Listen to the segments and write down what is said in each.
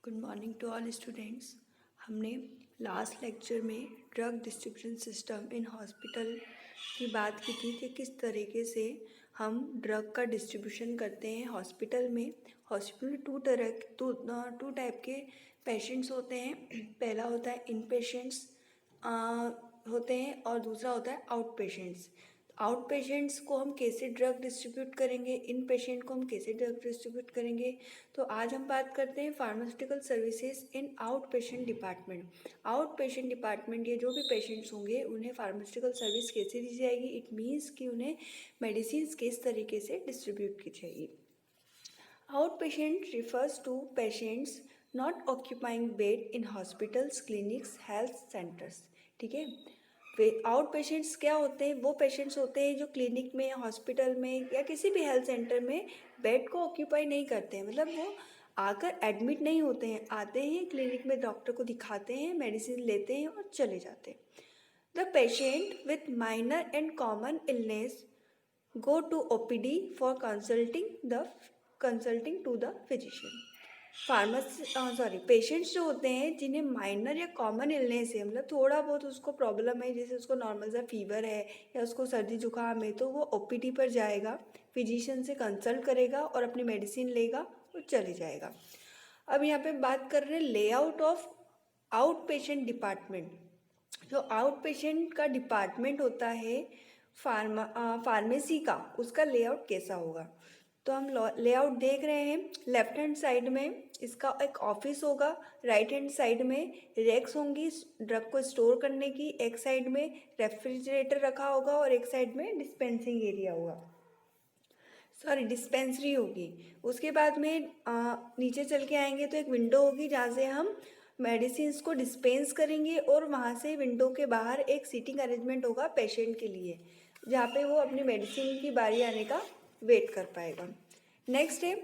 Good morning to all students. हमने last lecture में drug distribution system in hospital की बात की थी कि किस तरीके से हम ड्रग का डिस्ट्रीब्यूशन करते हैं हॉस्पिटल में। हॉस्पिटल में टू टाइप के पेशेंट्स होते हैं। पहला होता है इन पेशेंट्स होते हैं और दूसरा होता है आउट पेशेंट्स। आउट पेशेंट्स को हम कैसे ड्रग डिस्ट्रीब्यूट करेंगे, इन पेशेंट को हम कैसे ड्रग डिस्ट्रीब्यूट करेंगे। तो आज हम बात करते हैं pharmaceutical services in out patient department. Out patient department, ये जो भी पेशेंट्स होंगे उन्हें फार्मास्यूटिकल सर्विस कैसे दी जाएगी। इट मीन्स कि उन्हें मेडिसिन किस तरीके से डिस्ट्रीब्यूट की जाएगी। Out patient refers to patients not occupying bed in hospitals, clinics, health centers. ठीक है, आउट पेशेंट्स क्या होते हैं? वो पेशेंट्स होते हैं जो क्लिनिक में, हॉस्पिटल में या किसी भी हेल्थ सेंटर में बेड को ऑक्यूपाई नहीं करते हैं। मतलब वो आकर एडमिट नहीं होते हैं, आते हैं क्लिनिक में, डॉक्टर को दिखाते हैं, मेडिसिन लेते हैं और चले जाते हैं। The patient with minor and common illness go to OPD for consulting to the physician। Patients जो होते हैं जिन्हें माइनर या कॉमन इलनेस है, मतलब थोड़ा बहुत उसको प्रॉब्लम है, जैसे उसको नॉर्मल सा फीवर है या उसको सर्दी जुकाम है, तो वो OPD पर जाएगा, फिजिशियन से कंसल्ट करेगा और अपनी मेडिसिन लेगा और चले जाएगा। अब यहाँ पे बात कर रहे हैं layout of out patient department. जो आउट पेशेंट का डिपार्टमेंट होता है फार्मेसी का, उसका लेआउट कैसा होगा। तो हम लेआउट देख रहे हैं। लेफ्ट हैंड साइड में इसका एक ऑफिस होगा, राइट हैंड साइड में रैक्स होंगी ड्रग को स्टोर करने की, एक साइड में रेफ्रिजरेटर रखा होगा और एक साइड में डिस्पेंसिंग एरिया होगा, डिस्पेंसरी होगी। उसके बाद में नीचे चल के आएंगे तो एक विंडो होगी जहाँ से हम मेडिसिन को डिस्पेंस करेंगे और वहाँ से विंडो के बाहर एक सीटिंग अरेंजमेंट होगा पेशेंट के लिए, जहाँ पे वो अपनी मेडिसिन की बारी आने का वेट कर पाएगा। नेक्स्ट है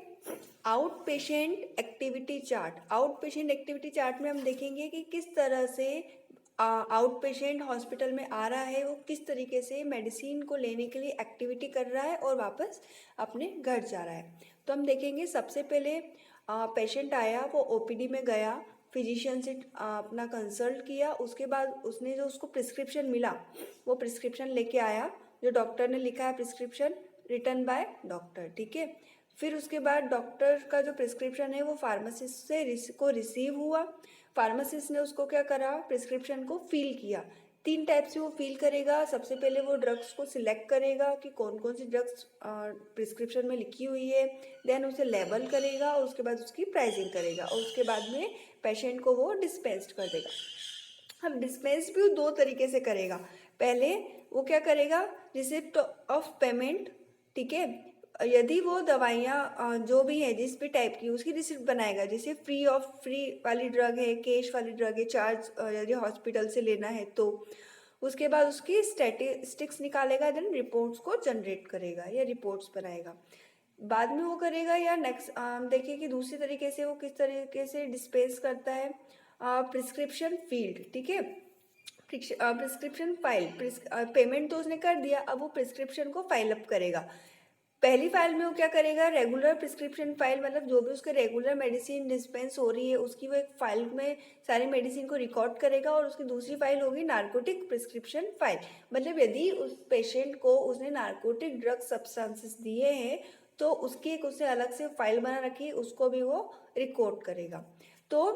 out patient activity chart. Out patient activity chart में हम देखेंगे कि किस तरह से आउट पेशेंट हॉस्पिटल में आ रहा है, वो किस तरीके से मेडिसिन को लेने के लिए एक्टिविटी कर रहा है और वापस अपने घर जा रहा है। तो हम देखेंगे सबसे पहले पेशेंट आया, वो OPD में गया, फिजिशियन से अपना कंसल्ट किया, उसके बाद उसने जो उसको प्रिस्क्रिप्शन मिला वो प्रिस्क्रिप्शन लेके आया, जो डॉक्टर ने लिखा है प्रिस्क्रिप्शन रिटन बाय डॉक्टर। ठीक है, फिर उसके बाद डॉक्टर का जो प्रिस्क्रिप्शन है वो फार्मासिस्ट से रिसीव हुआ। फार्मासिस्ट ने उसको क्या करा, प्रिस्क्रिप्शन को फिल किया। 3 टाइप से वो फिल करेगा। सबसे पहले वो ड्रग्स को सिलेक्ट करेगा कि कौन कौन सी ड्रग्स प्रिस्क्रिप्शन में लिखी हुई है, देन उसे लेबल करेगा और उसके बाद उसकी प्राइसिंग करेगा और उसके बाद में पेशेंट को वो डिस्पेंस कर देगा। अब डिस्पेंस भी वो 2 तरीके से करेगा। पहले वो क्या करेगा, रिसिप्ट ऑफ पेमेंट। ठीक है, यदि वो दवाइयाँ जो भी है जिस भी टाइप की, उसकी रिसिप्ट बनाएगा। जैसे फ्री वाली ड्रग है, कैश वाली ड्रग है, चार्ज यदि हॉस्पिटल से लेना है तो उसके बाद उसकी स्टैटिस्टिक्स निकालेगा, देन रिपोर्ट्स को जनरेट करेगा या रिपोर्ट्स बनाएगा। बाद में वो करेगा या नेक्स्ट देखिए कि दूसरी तरीके से वो किस तरीके से डिस्पेंस करता है। Prescription field. ठीक है, प्रिस्क्रिप्शन फाइल, पेमेंट तो उसने कर दिया, अब वो प्रिस्क्रिप्शन को फाइल अप करेगा। पहली फाइल में वो क्या करेगा, रेगुलर प्रिस्क्रिप्शन फाइल, मतलब जो भी उसके रेगुलर मेडिसिन डिस्पेंस हो रही है उसकी वो एक फाइल में सारी मेडिसिन को रिकॉर्ड करेगा। और उसकी दूसरी फाइल होगी नारकोटिक प्रिस्क्रिप्शन फाइल, मतलब यदि उस पेशेंट को उसने नारकोटिक ड्रग सब्सटेंसेस दिए हैं तो उसकी एक उससे अलग से फाइल बना रखी, उसको भी वो रिकॉर्ड करेगा। तो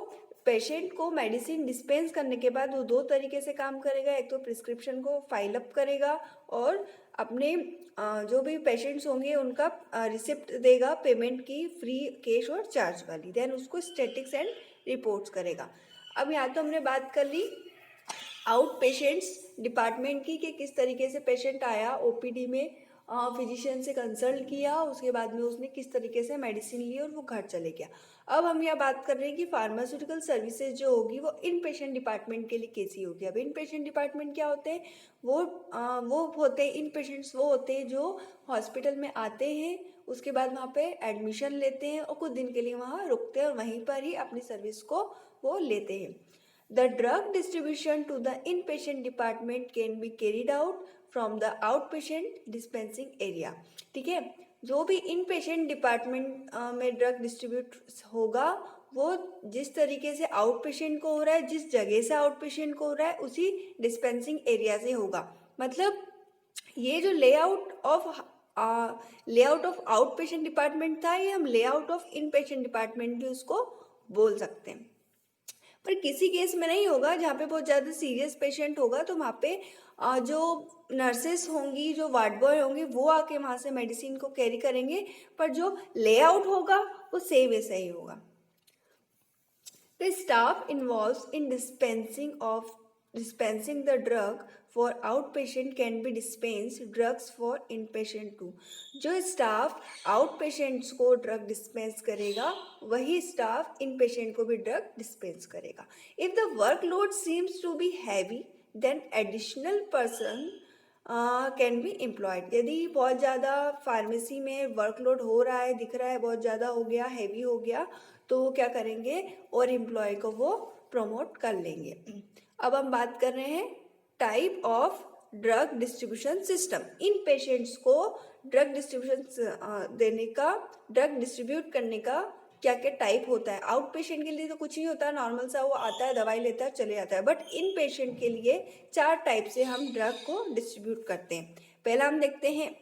पेशेंट को मेडिसिन डिस्पेंस करने के बाद वो 2 तरीके से काम करेगा। एक तो प्रिस्क्रिप्शन को फाइल अप करेगा और अपने जो भी पेशेंट्स होंगे उनका रिसिप्ट देगा पेमेंट की, फ्री, कैश और चार्ज वाली, देन उसको स्टैटिक्स एंड रिपोर्ट्स करेगा। अब यहाँ तो हमने बात कर ली आउट पेशेंट्स डिपार्टमेंट की कि किस तरीके से पेशेंट आया OPD में, फिजिशियन से कंसल्ट किया, उसके बाद में उसने किस तरीके से मेडिसिन ली और वो घर चले गया। अब हम यह बात कर रहे हैं कि फार्मास्यूटिकल सर्विसेज जो होगी वो इन पेशेंट डिपार्टमेंट के लिए कैसी होगी। अब इन पेशेंट डिपार्टमेंट क्या होते हैं, वो होते हैं इन पेशेंट्स, वो होते हैं जो हॉस्पिटल में आते हैं, उसके बाद वहाँ पे एडमिशन लेते हैं और कुछ दिन के लिए वहाँ रुकते हैं और वहीं पर ही अपनी सर्विस को वो लेते हैं। The drug distribution to the inpatient department can be carried out from the outpatient dispensing area। ठीक है, जो भी इन पेशेंट डिपार्टमेंट में ड्रग डिस्ट्रीब्यूट होगा वो जिस तरीके से आउट पेशेंट को हो रहा है, जिस जगह से आउट पेशेंट को हो रहा है, उसी डिस्पेंसिंग एरिया से होगा। मतलब ये जो layout of out patient department था, ये हम layout of in patient department भी उसको बोल सकते हैं। पर किसी केस में नहीं होगा जहाँ पे बहुत ज़्यादा सीरियस पेशेंट होगा, तो वहाँ पे जो नर्सेस होंगी, जो वार्ड बॉय होंगे, वो आके वहाँ से मेडिसिन को कैरी करेंगे। पर जो लेआउट होगा वो सेम वैसा ही होगा। The staff involved in dispensing the drug for outpatient can be dispensed drugs for inpatient too. जो स्टाफ आउटपेशेंट्स को ड्रग डिस्पेंस करेगा वही स्टाफ इनपेशेंट को भी ड्रग डिस्पेंस करेगा। If the workload seems to be heavy then additional person can be employed. यदि बहुत ज़्यादा फार्मेसी में वर्कलोड हो रहा है, दिख रहा है बहुत ज़्यादा हो गया, हैवी हो गया, तो वो क्या करेंगे और एम्प्लॉय को वो प्रमोट कर लेंगे। अब हम बात कर रहे हैं type of drug distribution system. In patients को ड्रग डिस्ट्रीब्यूशन देने का, ड्रग डिस्ट्रीब्यूट करने का क्या क्या टाइप होता है। आउट पेशेंट के लिए तो कुछ नहीं होता, नॉर्मल सा वो आता है, दवाई लेता है, चले जाता है। बट इन पेशेंट के लिए 4 टाइप से हम ड्रग को डिस्ट्रीब्यूट करते हैं। पहला हम देखते हैं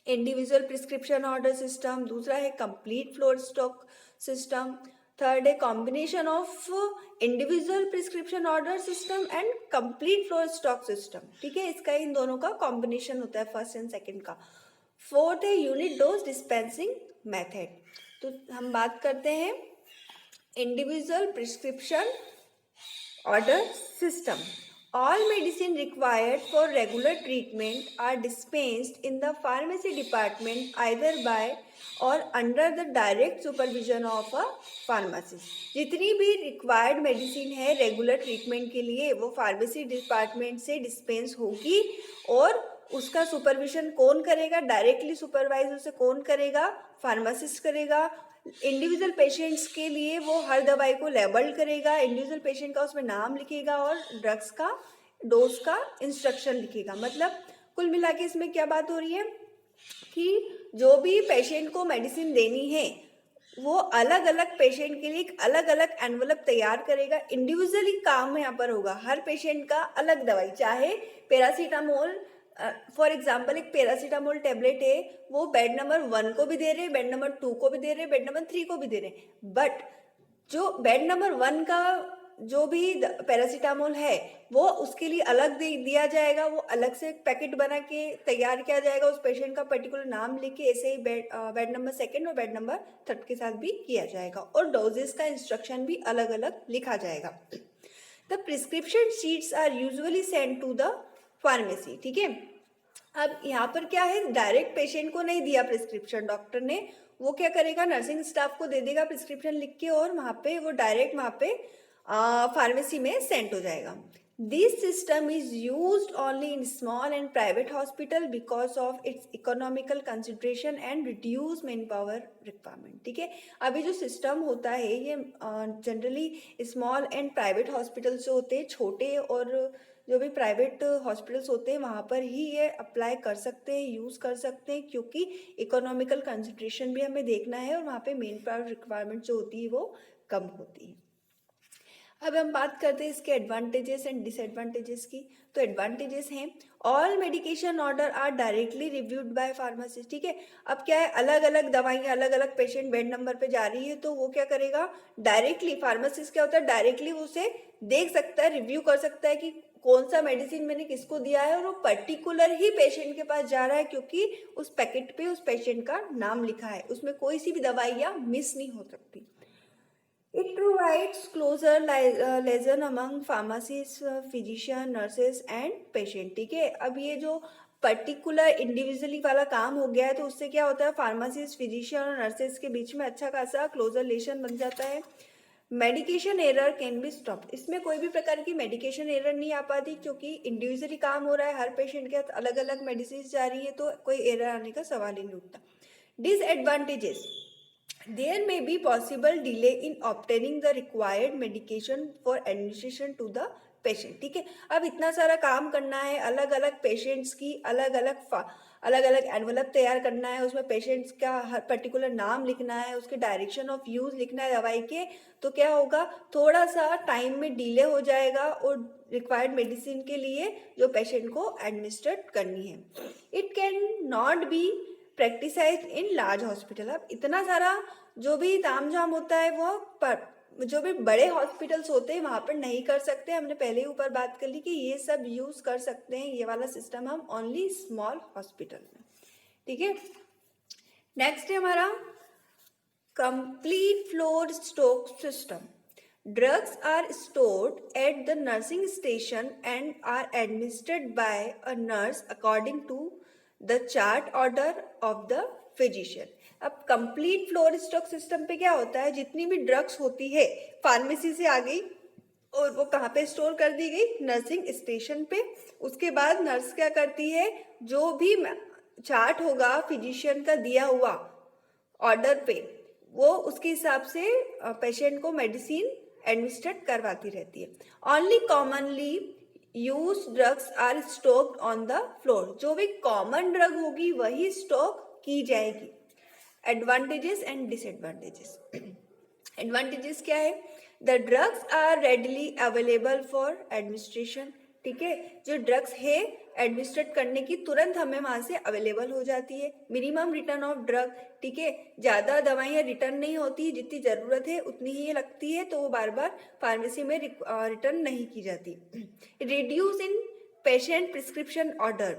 इंडिविजुअल प्रिस्क्रिप्शन ऑर्डर सिस्टम, दूसरा है complete floor stock system, third है combination of individual prescription order system and complete floor stock system. ठीक है, इसका इन दोनों का कॉम्बिनेशन होता है, फर्स्ट एंड सेकंड का। फोर्थ है यूनिट डोज डिस्पेंसिंग मेथड। तो हम बात करते हैं individual prescription order system. All medicine required for regular treatment are dispensed in the pharmacy department either by or under the direct supervision of a pharmacist. जितनी भी required medicine है regular treatment के लिए वो फार्मेसी डिपार्टमेंट से dispense होगी। और उसका सुपरविजन कौन करेगा? डायरेक्टली सुपरवाइज उसे कौन करेगा? फार्मासिस्ट करेगा। इंडिविजुअल पेशेंट्स के लिए वो हर दवाई को लेबल करेगा, इंडिविजुअल पेशेंट का उसमें नाम लिखेगा और ड्रग्स का डोज का इंस्ट्रक्शन लिखेगा। मतलब कुल मिला के इसमें क्या बात हो रही है कि जो भी पेशेंट को मेडिसिन देनी है वो अलग अलग पेशेंट के लिए एक अलग अलग एनवलप तैयार करेगा। इंडिविजुअली काम यहाँ पर होगा, हर पेशेंट का अलग दवाई, चाहे पैरासीटामोल, फॉर एग्जाम्पल एक पैरासीटामोल टेबलेट है, वो बेड नंबर 1 को भी दे रहे, बेड नंबर 2 को भी दे रहे, बेड नंबर 3 को भी दे रहे। बट जो बेड नंबर 1 का जो भी पैरासीटामोल है वो उसके लिए अलग दिया जाएगा, वो अलग से पैकेट बना के तैयार किया जाएगा, उस पेशेंट का पर्टिकुलर नाम लिख के। ऐसे ही बेड नंबर 2 और बेड नंबर 3 के साथ भी किया जाएगा और डोजेस का इंस्ट्रक्शन भी अलग अलग लिखा जाएगा। The prescription sheets are usually send to the pharmacy. ठीक है, अब यहाँ पर क्या है, डायरेक्ट पेशेंट को नहीं दिया प्रिस्क्रिप्शन डॉक्टर ने, वो क्या करेगा, नर्सिंग स्टाफ को दे देगा प्रिस्क्रिप्शन लिख के और वहाँ पे वो डायरेक्ट वहाँ पे फार्मेसी में सेंड हो जाएगा। This system is used only in small and private hospital because of its economical consideration and reduce man power requirement. ठीक है, अभी जो सिस्टम होता है ये generally small and private hospital से होते हैं, छोटे और जो भी प्राइवेट हॉस्पिटल्स होते हैं वहाँ पर ही ये अप्लाई कर सकते हैं, यूज़ कर सकते हैं, क्योंकि इकोनॉमिकल कंसिडरेशन भी हमें देखना है और वहाँ पे मेन पावर रिक्वायरमेंट जो होती है वो कम होती है। अब हम बात करते हैं इसके एडवांटेजेस एंड डिसएडवांटेजेस की। तो एडवांटेजेस हैं, all medication order are directly reviewed by pharmacist. ठीक है, अब क्या है, अलग अलग दवाइयाँ अलग अलग पेशेंट बेड नंबर पे जा रही है तो वो क्या करेगा, डायरेक्टली फार्मासिस्ट क्या होता है, डायरेक्टली उसे देख सकता है, रिव्यू कर सकता है कि कौन सा मेडिसिन मैंने किसको दिया है और वो पर्टिकुलर ही पेशेंट के पास जा रहा है, क्योंकि उस पैकेट पे उस पेशेंट का नाम लिखा है, उसमें कोई सी भी दवाइयाँ मिस नहीं हो सकती। It provides closer liaison among pharmacists, physician, nurses and patient। ठीक है, अब ये जो पर्टिकुलर इंडिविजुअली वाला काम हो गया है तो उससे क्या होता है, फार्मासिस्ट, फिजिशियन और नर्सेस के बीच में अच्छा खासा क्लोजर रिलेशन बन जाता है। Medication error can be stop, इसमें कोई भी प्रकार की मेडिकेशन एरर नहीं आ पाती, क्योंकि इंडिविजुअली काम हो रहा है, हर पेशेंट के साथ अलग अलग मेडिसिन जा रही है तो कोई एरर आने का सवाल ही नहीं उठता। Disadvantages, there may be possible delay in obtaining the required medication for administration to the patient। ठीक है, अब इतना सारा काम करना है, अलग अलग पेशेंट्स की अलग अलग अलग अलग एनवलप तैयार करना है, उसमें पेशेंट्स का हर पर्टिकुलर नाम लिखना है, उसके डायरेक्शन ऑफ यूज़ लिखना है दवाई के, तो क्या होगा, थोड़ा सा टाइम में डिले हो जाएगा और रिक्वायर्ड मेडिसिन के लिए जो पेशेंट को एडमिनिस्ट्रेट करनी है। It can not be practicise in large hospital. अब इतना सारा जो भी तामझाम होता है वो जो भी बड़े हॉस्पिटल्स होते हैं वहाँ पर नहीं कर सकते। हमने पहले ही ऊपर बात कर ली कि ये सब यूज़ कर सकते हैं, ये वाला सिस्टम हम ओनली स्मॉल हॉस्पिटल में, ठीक है। नेक्स्ट है हमारा complete floor stock system. Drugs are stored at the nursing station and are administered by a nurse according to the chart order of the physician. अब कंप्लीट फ्लोर स्टॉक सिस्टम पे क्या होता है, जितनी भी ड्रग्स होती है फार्मेसी से आ गई और वो कहाँ पे स्टोर कर दी गई, नर्सिंग स्टेशन पे। उसके बाद नर्स क्या करती है, जो भी चार्ट होगा फिजिशियन का दिया हुआ ऑर्डर पे, वो उसके हिसाब से पेशेंट को मेडिसिन एडमिनिस्ट्रेट करवाती रहती है। Only commonly use drugs are stocked on the floor. जो भी कॉमन ड्रग होगी वही स्टॉक की जाएगी। Advantages and disadvantages. एडवांटेजेस क्या है, the drugs are readily available for administration, ठीक है। जो ड्रग्स है एडमिनिस्ट्रेट करने की तुरंत हमें वहां से अवेलेबल हो जाती है। मिनिमम रिटर्न ऑफ ड्रग, ठीक है, ज़्यादा दवाइयाँ रिटर्न नहीं होती, जितनी ज़रूरत है उतनी ही लगती है, तो वो बार बार फार्मेसी में रिटर्न नहीं की जाती। Reduce in patient prescription order.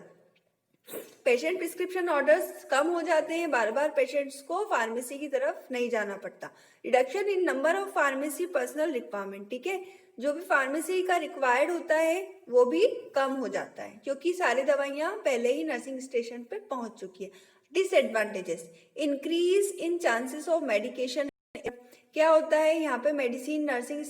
Patient prescription orders कम हो जाते हैं, बार बार पेशेंट्स को फार्मेसी की तरफ नहीं जाना पड़ता। Reduction in number of pharmacy personal requirement, ठीक है, जो भी फार्मेसी का रिक्वायर्ड होता है वो भी कम हो जाता है क्योंकि सारी दवाइयाँ पहले ही नर्सिंग स्टेशन पे पहुंच चुकी है। Disadvantages, increase in chances of medication. क्या होता है, यहाँ पे मेडिसिन नर्सिंग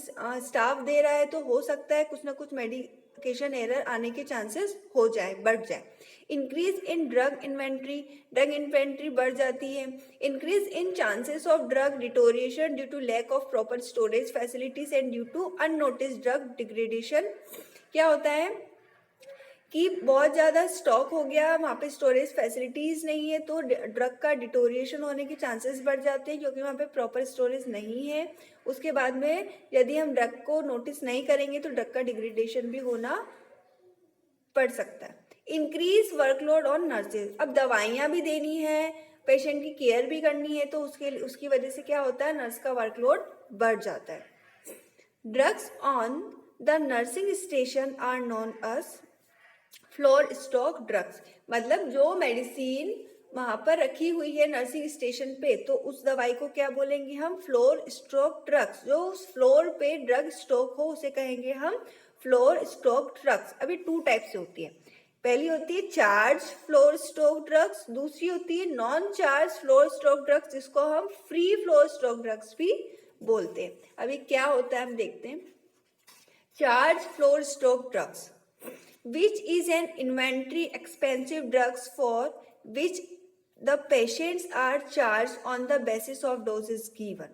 स्टाफ दे रहा है तो हो सकता है कुछ ना कुछ मेडिकेशन एरर आने के चांसेस हो जाए, बढ़ जाए। Increase in drug inventory, drug inventory बढ़ जाती है। Increase in chances of drug deterioration due to lack of proper storage facilities and due to unnoticed drug degradation. क्या होता है कि बहुत ज़्यादा स्टॉक हो गया, वहाँ पे स्टोरेज फैसिलिटीज़ नहीं है तो ड्रग का डिटोरिएशन होने के चांसेस बढ़ जाते हैं क्योंकि वहाँ पे प्रॉपर स्टोरेज नहीं है। उसके बाद में यदि हम ड्रग को नोटिस नहीं करेंगे तो ड्रग का डिग्रेडेशन भी होना पड़ सकता है। Increase workload on nurses. अब दवाइयाँ भी देनी है, पेशेंट की केयर भी करनी है, तो उसकी वजह से क्या होता है, नर्स का वर्कलोड बढ़ जाता है। Drugs on the nursing station are known as floor stock drugs. मतलब जो मेडिसिन वहां पर रखी हुई है नर्सिंग स्टेशन पे तो उस दवाई को क्या बोलेंगे हम, फ्लोर स्टॉक ड्रग्स। जो उस फ्लोर पे ड्रग स्टॉक हो उसे कहेंगे हम फ्लोर स्टॉक ड्रग्स। अभी टू टाइप से होती है, पहली होती है चार्ज फ्लोर स्टॉक ड्रग्स, दूसरी होती है non charge floor stock drugs जिसको हम फ्री फ्लोर स्टॉक ड्रग्स भी बोलते हैं। अभी क्या होता है हम देखते हैं। Charge floor stock drugs which is an inventory expensive drugs for which the patients are charged on the basis of doses given।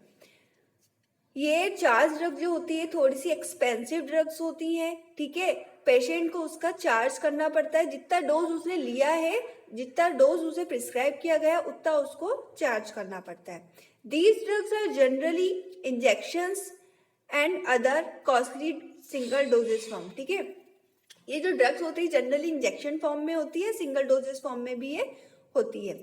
ये चार्ज ड्रग जो होती है थोड़ी सी एक्सपेंसिव ड्रग्स होती हैं, ठीक है। पेशेंट को उसका चार्ज करना पड़ता है, जितना डोज उसने लिया है, जितना डोज उसे प्रिस्क्राइब किया गया उतना उसको चार्ज करना पड़ता है। These drugs are generally injections and other costly single doses form, ठीक है। ये जो ड्रग्स होती है जनरली इंजेक्शन फॉर्म में होती है, सिंगल डोजेस फॉर्म में भी ये होती है।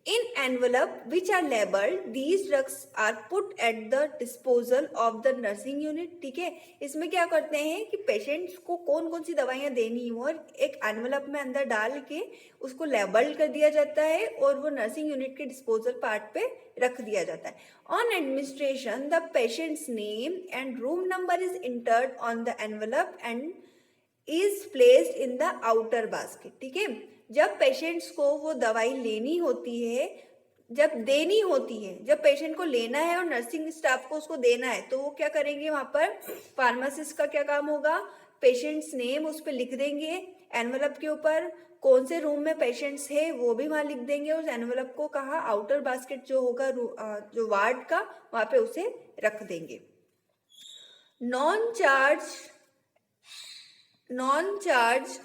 In envelope which are labelled these drugs are put at the disposal of the nursing unit, ठीक है। इसमें क्या करते हैं कि पेशेंट्स को कौन कौन सी दवाइयाँ देनी हो और एक एनवलप में अंदर डाल के उसको लेबल्ड कर दिया जाता है और वो नर्सिंग यूनिट के डिस्पोजल पार्ट पे रख दिया जाता है। On administration the patients name and room number is entered on the envelope and is placed in the outer basket, ठीक है। जब पेशेंट्स को वो दवाई लेनी होती है, जब देनी होती है, जब पेशेंट को लेना है और नर्सिंग स्टाफ को उसको देना है तो वो क्या करेंगे, वहाँ पर फार्मासिस्ट का क्या काम होगा, पेशेंट्स नेम उस पर लिख देंगे एनवलप के ऊपर, कौन से रूम में पेशेंट्स है वो भी वहाँ लिख देंगे, उस एनवलप को कहाँ आउटर बास्केट जो होगा जो वार्ड का वहाँ पे उसे रख देंगे। Non charge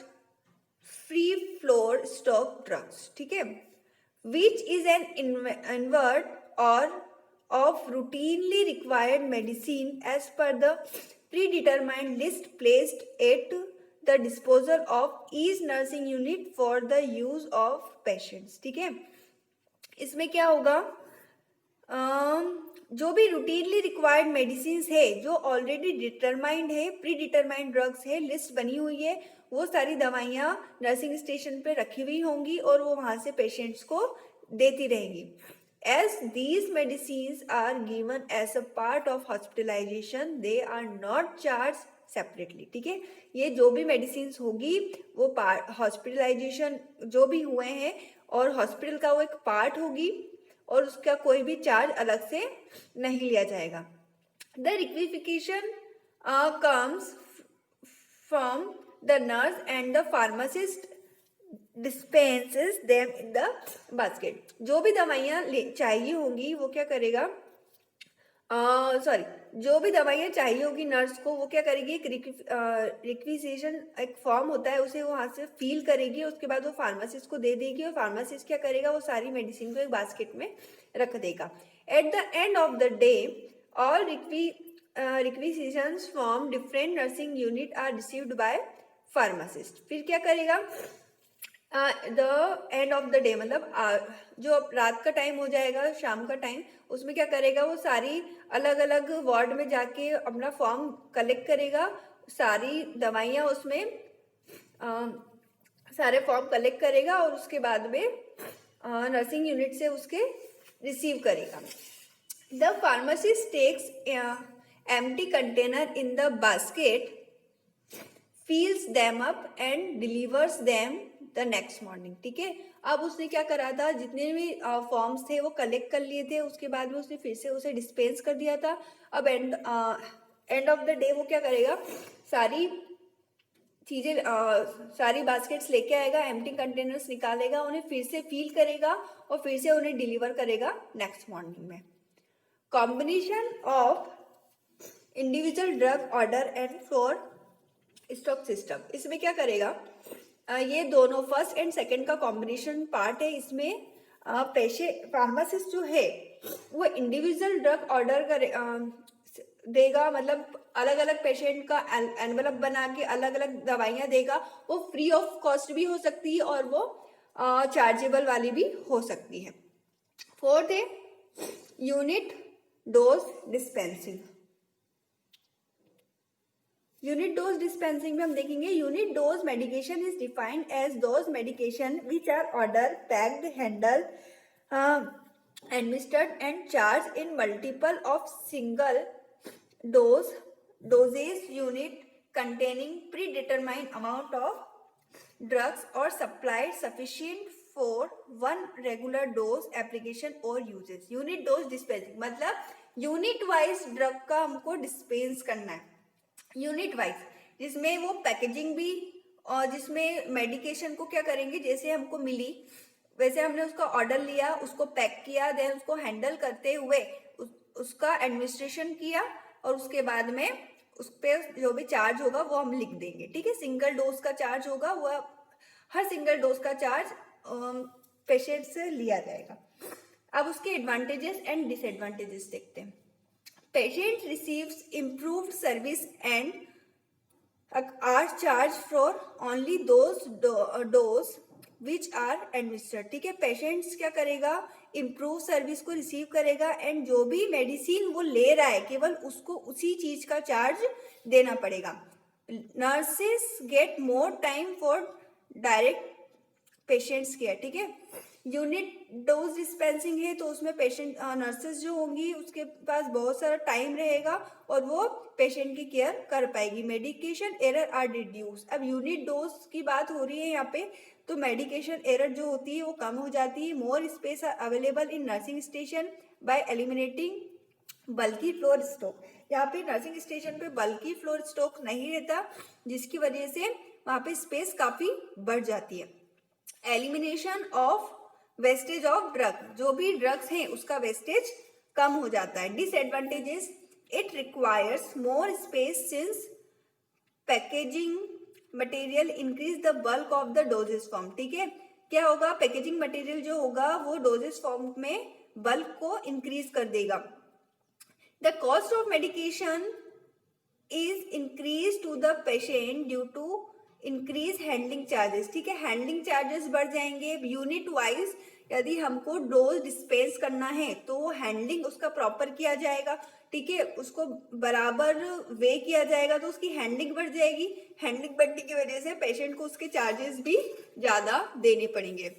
free floor stock drugs, ठीक है, विच इज एन इन्वर्ट और of routinely required medicine as per the predetermined list placed at the disposal of each nursing unit for the use of patients, ठीक है। इसमें क्या होगा, जो भी रूटीनली रिक्वायर्ड मेडिसिन है, जो ऑलरेडी डिटरमाइंड है, प्री डिटरमाइंड ड्रग्स है, लिस्ट बनी हुई है, वो सारी दवाइयाँ नर्सिंग स्टेशन पे रखी हुई होंगी और वो वहाँ से पेशेंट्स को देती रहेंगी। As these medicines are given as a part of hospitalization, they are not charged separately, ठीक है। ये जो भी मेडिसिन होगी वो हॉस्पिटलाइजेशन जो भी हुए हैं और हॉस्पिटल का वो एक पार्ट होगी और उसका कोई भी चार्ज अलग से नहीं लिया जाएगा। The requisition comes from the nurse and the pharmacist dispenses them in the basket। जो भी दवाइयाँ चाहिए होंगी वो क्या करेगा, जो भी दवाइयाँ चाहिए होगी नर्स को, वो क्या करेगी, एक रिक्विजिशन एक फॉर्म होता है, उसे वो हाथ से फिल करेगी, उसके बाद वो फार्मासिस्ट को दे देगी और फार्मासिस्ट क्या करेगा, वो सारी मेडिसिन को एक बास्केट में रख देगा। At the end of the day all requisitions from different nursing unit are received by pharmacist. फिर क्या करेगा, the end of the day मतलब जो रात का टाइम हो जाएगा, शाम का टाइम, उसमें क्या करेगा, वो सारी अलग अलग वार्ड में जाके अपना फॉर्म कलेक्ट करेगा, सारी दवाइयाँ उसमें सारे फॉर्म कलेक्ट करेगा और उसके बाद में नर्सिंग यूनिट से उसके रिसीव करेगा। The pharmacist takes empty container in the basket, fills them up and delivers them the next morning, ठीक है। अब उसने क्या करा था, जितने भी फॉर्म्स थे वो कलेक्ट कर लिए थे, उसके बाद में उसने फिर से उसे डिस्पेंस कर दिया था। अब एंड ऑफ द डे वो क्या करेगा, सारी चीज़ें सारी बास्केट्स लेके आएगा, एम्प्टी कंटेनर्स निकालेगा, उन्हें फिर से फिल करेगा और फिर से उन्हें डिलीवर करेगा नेक्स्ट मॉर्निंग में। Combination of individual drug order and floor stock system, इसमें क्या करेगा, ये दोनों फर्स्ट एंड सेकंड का कॉम्बिनेशन पार्ट है। इसमें फार्मासिस्ट जो है वो इंडिविजुअल ड्रग ऑर्डर करे देगा, मतलब अलग अलग पेशेंट का एनवलप बना के अलग अलग दवाइयाँ देगा। वो फ्री ऑफ कॉस्ट भी हो सकती है और वो चार्जेबल वाली भी हो सकती है। फोर्थ है unit dose dispensing. Unit dose dispensing में हम देखेंगे, unit dose medication is defined as those medication which are order, packed, handle, administered and charge in multiple of single dosage unit containing predetermined amount of drugs or supplied sufficient for one regular dose application or uses। Unit dose dispensing मतलब unit wise drug का हमको dispense करना है, unit wise, जिसमें वो packaging भी और जिसमें मेडिकेशन को क्या करेंगे, जैसे हमको मिली वैसे हमने उसका ऑर्डर लिया, उसको पैक किया, देन उसको हैंडल करते हुए उसका एडमिनिस्ट्रेशन किया और उसके बाद में उस पर जो भी चार्ज होगा वो हम लिख देंगे, ठीक है। सिंगल डोज का चार्ज होगा, वो हर सिंगल डोज का चार्ज पेशेंट से लिया जाएगा। अब उसके एडवांटेजेस एंड डिसएडवांटेजेस देखते हैं। Patient receives improved service and are charge for only those dose which are administered, ठीक है। पेशेंट्स क्या करेगा, इम्प्रूव सर्विस को रिसीव करेगा एंड जो भी मेडिसिन वो ले रहा है केवल उसको उसी चीज का चार्ज देना पड़ेगा। Nurses get more time for direct patients care, ठीक है। यूनिट डोज डिस्पेंसिंग है तो उसमें पेशेंट नर्सेस जो होंगी उसके पास बहुत सारा टाइम रहेगा और वो पेशेंट की केयर कर पाएगी। Medication error are reduce. अब यूनिट डोज की बात हो रही है यहाँ पे, तो मेडिकेशन एरर जो होती है वो कम हो जाती है। More space are available in nursing station by eliminating bulk floor stock. यहाँ पे नर्सिंग स्टेशन पे बल्कि फ्लोर स्टॉक नहीं रहता, जिसकी वजह से वहाँ पे स्पेस काफी बढ़ जाती है। Elimination of wastage of drug, जो भी ड्रग्स हैं उसका वेस्टेज कम हो जाता है। Disadvantages, it requires more space since packaging material increase the bulk of the doses form. ठीक है, क्या होगा, पैकेजिंग मटेरियल जो होगा वो डोजेस फॉर्म में बल्क को इंक्रीज कर देगा। The cost of medication is increase to the patient due to increase handling charges. ठीक है, हैंडलिंग चार्जेस बढ़ जाएंगे। यूनिट वाइज यदि हमको डोज डिस्पेंस करना है तो हैंडलिंग उसका प्रॉपर किया जाएगा। ठीक है, उसको बराबर वे किया जाएगा तो उसकी हैंडलिंग बढ़ जाएगी। हैंडलिंग बढ़ने की वजह से पेशेंट को उसके चार्जेस भी ज़्यादा देने पड़ेंगे।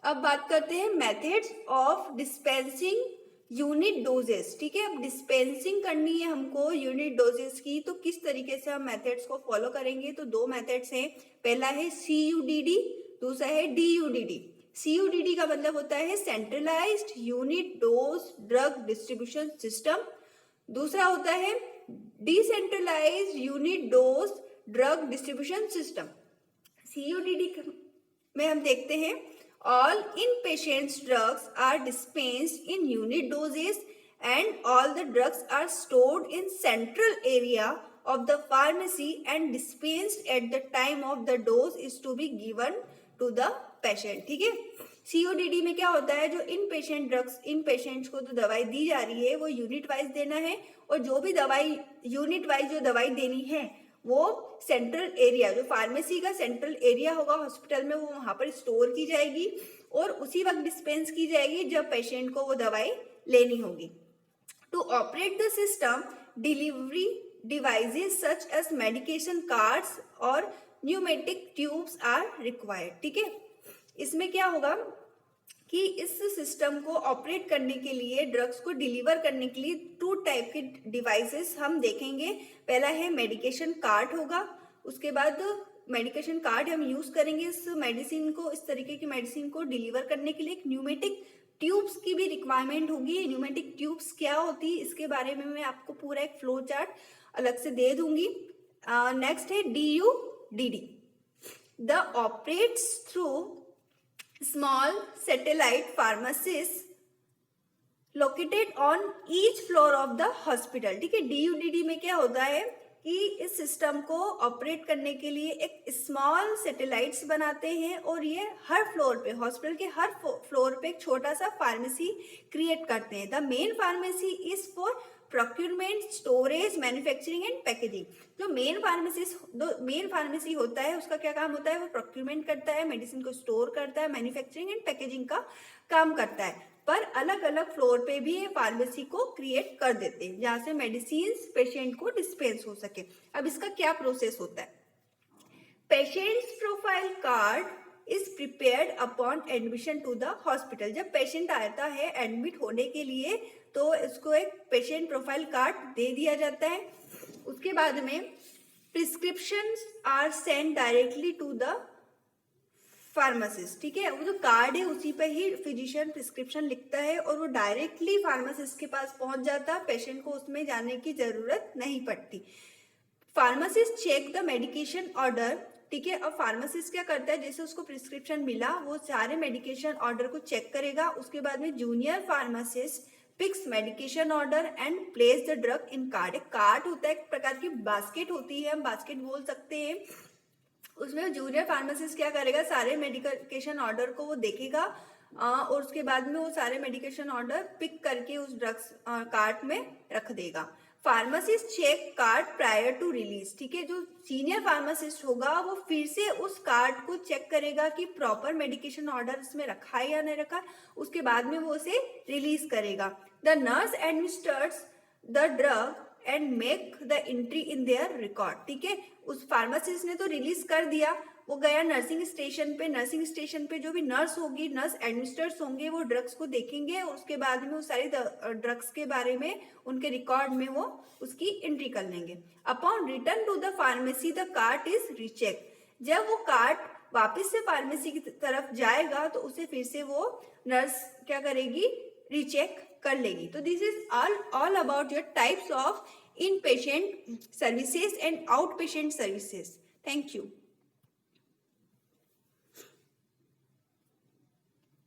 अब बात करते हैं methods of dispensing unit doses. ठीक है, अब डिस्पेंसिंग करनी है हमको यूनिट डोजेस की, तो किस तरीके से हम मेथड्स को फॉलो करेंगे। तो दो मेथड्स हैं, पहला है CUDD, दूसरा है DUDD। CUDD का मतलब होता है centralized unit dose drug distribution system, दूसरा होता है decentralized unit dose drug distribution system. CUDD में हम देखते हैं all inpatients drugs are dispensed in unit doses and all the drugs are stored in central area of the pharmacy and dispensed at the time of the dose is to be given to the patient। ठीक है, CODD में क्या होता है, जो inpatient drugs, इन patients को जो दवाई दी जा रही है वो यूनिट वाइज देना है, और जो भी दवाई यूनिट वाइज जो दवाई देनी है वो सेंट्रल एरिया, जो फार्मेसी का सेंट्रल एरिया होगा हॉस्पिटल में, वो वहां पर स्टोर की जाएगी और उसी वक्त डिस्पेंस की जाएगी जब पेशेंट को वो दवाई लेनी होगी। To operate the system delivery devices such as medication cards और न्यूमेटिक ट्यूब्स आर रिक्वायर्ड। ठीक है, इसमें क्या होगा कि इस सिस्टम को ऑपरेट करने के लिए, ड्रग्स को डिलीवर करने के लिए 2 टाइप के डिवाइसेस हम देखेंगे। पहला है मेडिकेशन कार्ट होगा, उसके बाद मेडिकेशन कार्ड हम यूज करेंगे इस मेडिसिन को, इस तरीके की मेडिसिन को डिलीवर करने के लिए। एक न्यूमेटिक ट्यूब्स की भी रिक्वायरमेंट होगी। न्यूमेटिक ट्यूब्स क्या होती है इसके बारे में मैं आपको पूरा एक फ्लो चार्ट अलग से दे दूंगी। नेक्स्ट है DUDD, the operates through small satellite pharmacies located on each floor of the hospital। ठीक है, DUDD में क्या होता है कि इस सिस्टम को ऑपरेट करने के लिए एक स्मॉल सैटेलाइट्स बनाते हैं और ये हर फ्लोर पे, हॉस्पिटल के हर फ्लोर पे एक छोटा सा फार्मेसी क्रिएट करते हैं। The main pharmacy is for procurement, storage, manufacturing and packaging. जो मेन फार्मेसी होता है उसका क्या काम होता है, वो प्रोक्यूरमेंट करता है, मेडिसिन को स्टोर करता है, मैन्युफैक्चरिंग एंड पैकेजिंग का काम करता है। पर अलग अलग फ्लोर पे भी ये फार्मेसी को क्रिएट कर देते हैं जहाँ से मेडिसिन पेशेंट को डिस्पेंस हो सके। अब इसका क्या प्रोसेस होता है, patients profile card is prepared upon admission to the hospital. जब पेशेंट आता है एडमिट होने के लिए तो इसको एक पेशेंट प्रोफाइल कार्ड दे दिया जाता है। उसके बाद में prescriptions are send directly to the pharmacist. ठीक है, वो जो कार्ड है उसी पे ही फिजिशियन प्रिस्क्रिप्शन लिखता है और वो डायरेक्टली फार्मासिस्ट के पास पहुंच जाता है, पेशेंट को उसमें जाने की जरूरत नहीं पड़ती। Pharmacist check the medication order. ठीक है, अब फार्मासिस्ट क्या करता है, जैसे उसको प्रिस्क्रिप्शन मिला वो सारे मेडिकेशन ऑर्डर को चेक करेगा। उसके बाद में junior pharmacist picks medication order and place the drug in card. एक कार्ड होता है, एक प्रकार की बास्केट होती है, हम बास्केट बोल सकते हैं। उसमें जूनियर फार्मासिस्ट क्या करेगा, सारे मेडिकेशन ऑर्डर को वो देखेगा और उसके बाद में वो सारे मेडिकेशन ऑर्डर पिक करके उस ड्रग्स कार्ट में रख देगा। Pharmacist check card prior to release. ठीक है, जो सीनियर फार्मासिस्ट होगा वो फिर से उस कार्ड को चेक करेगा कि प्रॉपर मेडिकेशन ऑर्डर उसमें रखा है या नहीं रखा, उसके बाद में वो उसे रिलीज करेगा। The nurse administers the drug and make the entry in their record. ठीक है, उस फार्मासिस्ट ने तो रिलीज कर दिया, वो गया नर्सिंग स्टेशन पे, नर्सिंग स्टेशन पे जो भी नर्स होगी, नर्स एडमिनिस्टर्स होंगे, वो ड्रग्स को देखेंगे और उसके बाद में वो सारी ड्रग्स के बारे में उनके रिकॉर्ड में वो उसकी एंट्री कर लेंगे। Upon return to the pharmacy the cart is recheck. जब वो कार्ट वापस से फार्मेसी की तरफ जाएगा तो उसे फिर से वो नर्स क्या करेगी, रीचेक कर लेगी। तो this is all about your types of in patient services and out patient services. Thank you.